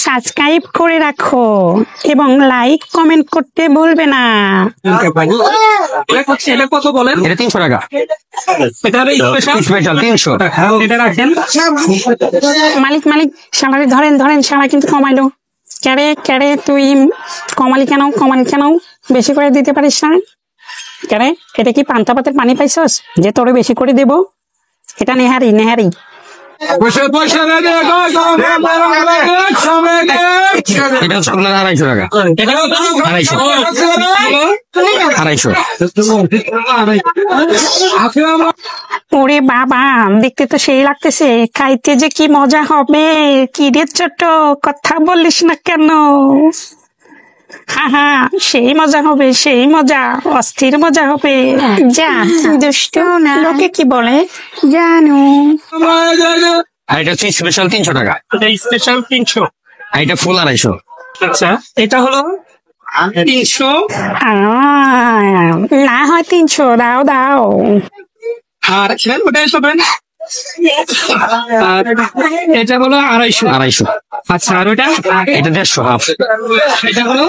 Subscribe করে রাখো এবং লাইক কমেন্ট করতে ভুলবে না। এটা কত বলেন? এটা 300 টাকা। স্পেশাল 300। এটা রাখেন। মালিক মালিক শালারে ধরেন ধরেন, শালা কিন্তু কমাইলো। ক্যারে ক্যারে তুই কমালি কেন? বেশি করে দিতে পারিস না? ক্যারে এটা কি পান্তা ভাতের পানি পাইছস যে তোরে বেশি করে দেব? এটা নেহারি। এটা হচ্ছে আপনার 250 টাকা। 250। ওরে বাবা, দেখতে তো সেই লাগতেছে, খাইতে যে কি মজা হবে। কি রে ছোট, কথা বলিস না কেন? হ্যাঁ, সেই মজা হবে, সেই মজা, অস্থির মজা হবে। যা দুষ্টু না, লোকে কি বলে জানো? আর এটা হচ্ছে স্পেশাল 300 টাকা। স্পেশাল 300। আর এটা ফুল 250। আচ্ছা, এটা হলো 300। না হয় 300 দাও। আর ওটাই পাবেন। এটা হলো 250। আচ্ছা, আর ওটা? এটা 150 হাফ। এটা হলো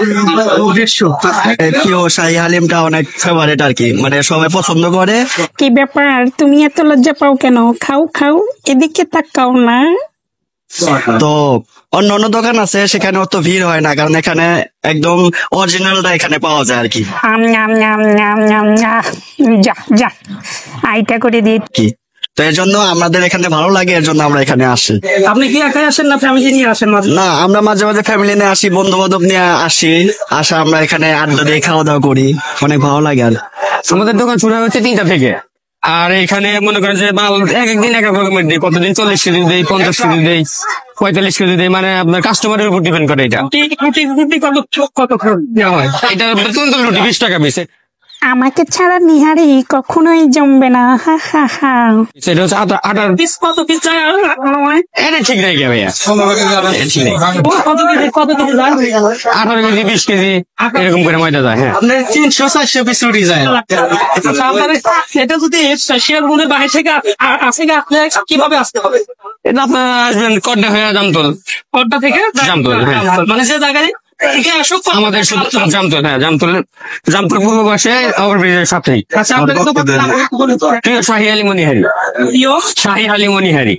150। প্রিয় শাহী হালিমটা অনেক ফেভারিট আর কি, মানে সবাই পছন্দ করে। কি ব্যাপার, তুমি এত লজ্জা পাও কেন? খাও, এদিকে তাকাও না। তো অন্য দোকান আছে, সেখানে অত ভিড় হয় না, কারণ এখানে একদম অরিজিনালটা এখানে পাওয়া যায় আর কি। যা আইটা করে দিয়ে কি তো এর জন্য আমাদের এখানে ভালো লাগে, এর জন্য আমরা এখানে আসি। আপনি কি একাই আসেন না ফ্যামিলি নিয়ে আসেন? না, আমরা মাঝে মাঝে ফ্যামিলি নিয়ে আসি, বন্ধু বান্ধব নিয়ে আসা আমরা এখানে আড্ডা দিয়ে খাওয়া দাওয়া করি, অনেক ভালো লাগে। আর আমাদের দোকান শুরু হচ্ছে 3টা থেকে। আর এখানে মনে করেন যে মাল একদিন এক রকমের দিই, কতদিন 40 কেজি দেই, 50 কেজি দেই, 45 কেজি দেই, মানে আপনার কাস্টমারের উপর ডিপেন্ড করে। এটা কত দেওয়া হয়? এটা তন্দুর রুটি 20 টাকা পিস। আমাকে ছাড়া নিহারি কখনোই জমবে না। হা। সেটা হচ্ছে আটার পিস কত পিস যায়? এটা ঠিক নাই কে ভাইয়া, কত কেজি যায়? 18 কেজি 20 কেজি এরকম করে ময়দা যায়। হ্যাঁ, আপনার 300-400 পিস রুটি যায়। আচ্ছা, আপনার এটা যদি স্পেশাল মনে বাইরে থেকে আসে, আপনি কিভাবে আসতে হবে? এটা আপনার আসবেন কড্ডা হয়ে জামতল। কড্ডা থেকে জামতল, হ্যাঁ। মানে যে জায়গায় থেকে আসুক আমাদের শুধু জামতল, হ্যাঁ, জামতল পূর্ব পাশে ওভারব্রিজের সাথেই। আচ্ছা, আপনার প্রিয় শাহী হালিম মনিহারি।